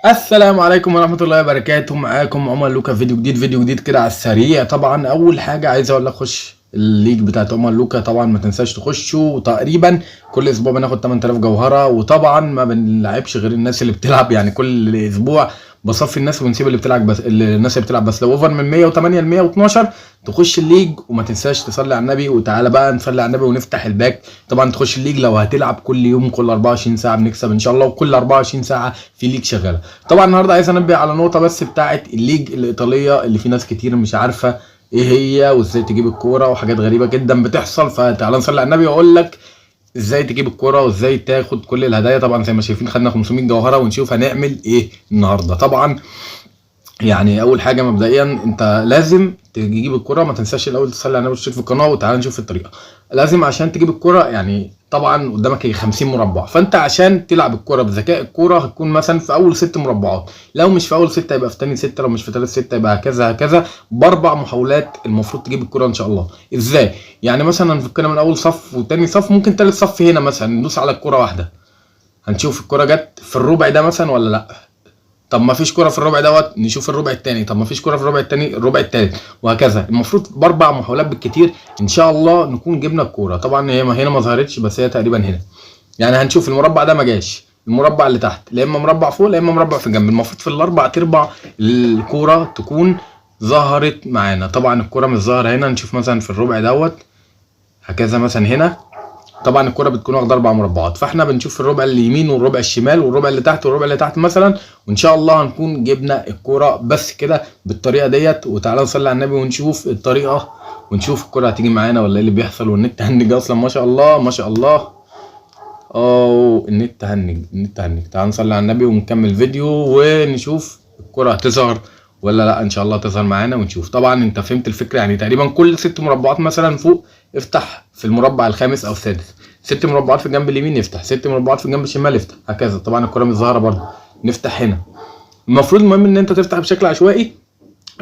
السلام عليكم ورحمة الله وبركاته. معاكم عمر لوكا، فيديو جديد كده على السريع. طبعا أول حاجة عايز أقول لك خش الليج بتاعت عمر لوكا، طبعا ما تنساش تخشه. وتقريبا كل أسبوع بناخد 8000 جوهرة، وطبعا ما بنلعبش غير الناس اللي بتلعب، يعني كل أسبوع بصفي الناس وبنسيب اللي بتلعب بس، الناس اللي بتلعب بس. لو اوفر من 108 ل 112 تخش الليج، وما تنساش تصلي على النبي. وتعالى بقى نصلي على النبي ونفتح الباك. طبعا تخش الليج لو هتلعب كل يوم، كل 24 ساعة بنكسب ان شاء الله، وكل 24 ساعة في ليج شغالة. طبعا النهارده عايز انبه على نقطة بس بتاعت الليج الإيطالية اللي في ناس كتير مش عارفة ايه هي، وازاي تجيب الكورة، وحاجات غريبة جدا بتحصل. فتعالى نصلي على النبي واقول لك ازاي تجيب الكرة وازاي تاخد كل الهدايا. طبعا زي ما شايفين خدنا 500 جوهرة، ونشوف هنعمل ايه النهارده. طبعا يعني اول حاجه مبدئيا انت لازم تجيب الكرة، ما تنساش الاول تصلي على النبي وتشترك في القناه. وتعالى نشوف الطريقه. لازم عشان تجيب الكرة، يعني طبعا قدامك 50 مربع، فانت عشان تلعب الكرة بذكاء الكرة هتكون مثلا في اول 6 مربعات. لو مش في اول 6 يبقى في تاني 6، لو مش في تالت 6 يبقى هكذا هكذا. ب4 محاولات المفروض تجيب الكرة ان شاء الله. ازاي؟ يعني مثلا هنفكنا من اول صف وتاني صف، ممكن تالت صف هنا مثلا ندوس على الكرة واحده، هنشوف الكرة جت في الربع ده مثلا ولا لا. طب ما فيش كرة في الربع دوت، نشوف الربع التاني. طب ما فيش كرة في الربع التاني، الربع التالت، وهكذا. المفروض ب4 محاولات بالكتير ان شاء الله نكون جبنا الكورة. طبعا هي هنا ما ظهرتش، بس هي تقريبا هنا. يعني هنشوف المربع ده ما جاش، المربع اللي تحت لا اما مربع فوق لا اما مربع في الجنب. المفروض في الاربع تربع الكورة تكون ظهرت معانا. طبعا الكورة مش ظاهرة هنا. نشوف مثلا في الربع دوت هكذا مثلا هنا. طبعا الكرة بتكون واخده 4 مربعات، فاحنا بنشوف الربع اليمين والربع الشمال والربع اللي تحت والربع اللي تحت مثلا، وان شاء الله هنكون جبنا الكرة بس كده بالطريقه ديت. وتعالى نصلي على النبي ونشوف الطريقه، ونشوف الكرة هتيجي معانا ولا ايه اللي بيحصل. والنت هنج اصلا، ما شاء الله ما شاء الله. النت هنج. تعالى نصلي على النبي ونكمل فيديو ونشوف الكرة هتظهر ولا لا. ان شاء الله تظهر معانا ونشوف. طبعا انت فهمت الفكره، يعني تقريبا كل 6 مربعات مثلا فوق افتح في المربع الخامس او السادس. 6 مربعات في الجنب اليمين يفتح، 6 مربعات في الجنب الشمال يفتح، هكذا. طبعا الكرة مش ظاهره برضه، نفتح هنا. المفروض المهم ان انت تفتح بشكل عشوائي.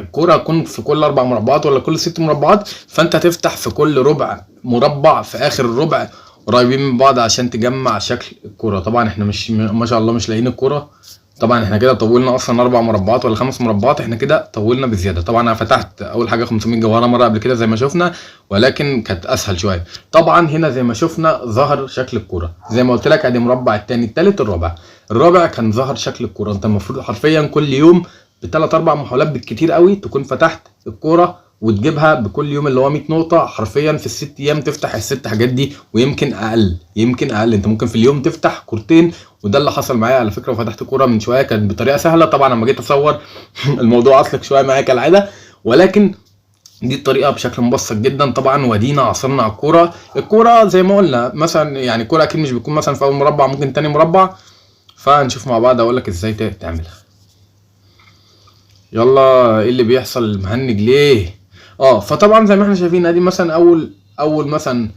الكرة هتكون في كل 4 مربعات ولا كل 6 مربعات، فانت تفتح في كل ربع مربع في اخر الربع قريبين من بعض عشان تجمع شكل الكرة. طبعا احنا مش ما شاء الله مش لاقيين الكرة. طبعا احنا كده طولنا اصلا 4 مربعات ولا 5 مربعات، احنا كده طولنا بزياده. طبعا انا فتحت اول حاجه 500 جوهره مره قبل كده زي ما شفنا، ولكن كانت اسهل شويه. طبعا هنا زي ما شفنا ظهر شكل الكوره زي ما قلت لك، ادي مربع الثاني الثالث الرابع كان ظهر شكل الكوره. انت المفروض حرفيا كل يوم بثلاث اربع محاولات بالكتير قوي تكون فتحت الكوره، وتجيبها بكل يوم اللي هو 100 نقطه. حرفيا في الست ايام تفتح الست حاجات دي، ويمكن اقل يمكن اقل. انت ممكن في اليوم تفتح كورتين، وده اللي حصل معايا على فكره. وفتحت كوره من شويه كانت بطريقه سهله. طبعا لما جيت اصور الموضوع اصلك شويه معايا كالعاده، ولكن دي الطريقه بشكل مبسط جدا. طبعا ودينا عصرنا على الكوره زي ما قلنا مثلا. يعني الكوره اكيد مش بتكون مثلا في اول مربع، ممكن تاني مربع. فنشوف مع بعض اقول لك ازاي تعملها. يلا، ايه اللي بيحصل مهنج ليه؟ فطبعا زي ما احنا شايفين ادي مثلا اول مثلا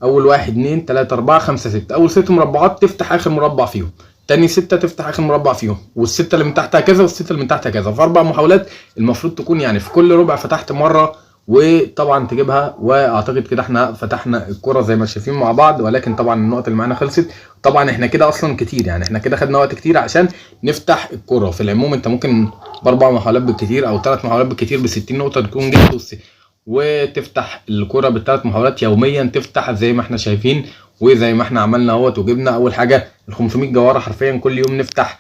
اول 1 2 3 4 5 6. اول 6 مربعات تفتح اخر مربع فيهم، تاني 6 تفتح اخر مربع فيهم، والستة اللي من تحت هكذا، والستة اللي من تحت هكذا. في 4 محاولات المفروض تكون يعني في كل ربع فتحت مرة، وطبعا تجيبها. واعتقد كده احنا فتحنا الكرة زي ما شايفين مع بعض، ولكن طبعا النقط اللي معانا خلصت. طبعا احنا كده اصلا كتير، يعني احنا كده خدنا وقت كتير عشان نفتح الكرة. في العموم انت ممكن ب4 محاولات بالكتير او 3 محاولات بالكتير ب60 نقطة تكون جبت، وتفتح الكرة بالثلاث محاولات يوميا. تفتح زي ما احنا شايفين وزي ما احنا عملنا اهوت. وجبنا اول حاجة ال 500 جوهرة، حرفيا كل يوم نفتح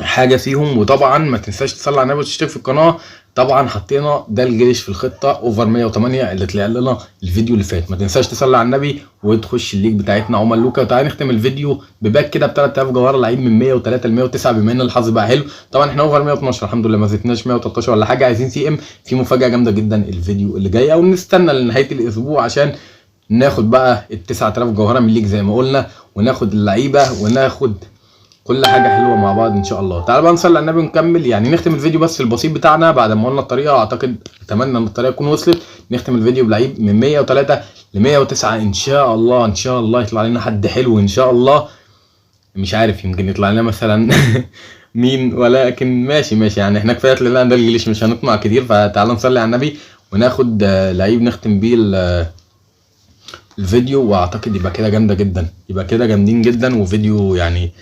حاجة فيهم. وطبعا ما تنساش تصلي على النبي وتشترك في القناة. طبعا حطينا ده الجيش في الخطة اوفر 108 اللي طلع لنا الفيديو اللي فات. ما تنساش تصلي على النبي وتخش الليك بتاعتنا عمر لوكا. وتعالى نختم الفيديو بباك كده ب 3000 جوهرة لعيب من 103 ل 109 بما ان الحظ بقى حلو. طبعا احنا اوفر 112 الحمد لله، ما زدناش 113 ولا حاجة. عايزين سي ام في مفاجأة جامدة جدا الفيديو اللي جاي، او نستنى لنهاية الاسبوع عشان ناخد بقى ال 9000 جوهرة من الليك زي ما قلنا، وناخد اللعيبة وناخد كل حاجه حلوه مع بعض ان شاء الله. تعال بقى نصلي على النبي ونكمل، يعني نختم الفيديو بس البسيط بتاعنا بعد ما قلنا الطريقه. اعتقد اتمنى ان الطريقه تكون وصلت. نختم الفيديو بلعيب من 103 ل 109 ان شاء الله. ان شاء الله يطلع لنا حد حلو ان شاء الله. مش عارف، يمكن يطلع لنا مثلا مين، ولكن ماشي يعني احنا كفايه لنا ده الجيش، مش هنطمع كتير. فتعال نصلي على النبي وناخد لعيب نختم بيه الفيديو. واعتقد يبقى كده جامده جدا، يبقى كده جامدين جدا. وفيديو يعني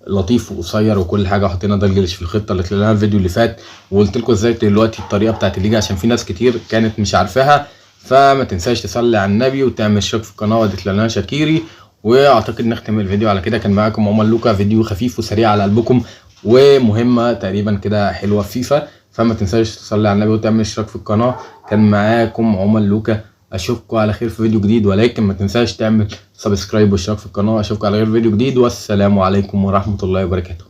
لطيف وقصير وكل حاجه. حطينا ده الجلش في الخطه اللي طلعناها الفيديو اللي فات، وقلت لكم ازاي دلوقتي الطريقه بتاعت الليجا عشان في ناس كتير كانت مش عارفاها. فما تنساش تصلي على النبي وتعمل اشتراك في القناه وادي طلعناها شاكيري. واعتقد نختم الفيديو على كده. كان معاكم عمر لوكا، فيديو خفيف وسريع على قلبكم ومهمه تقريبا كده حلوه في فيفا. فما تنساش تصلي على النبي وتعمل اشتراك في القناه. كان معاكم عمر لوكا، اشوفكم على خير في فيديو جديد، ولكن ما تنساش تعمل سبسكرايب واشتراك في القناه. اشوفكم على خير في فيديو جديد، والسلام عليكم ورحمه الله وبركاته.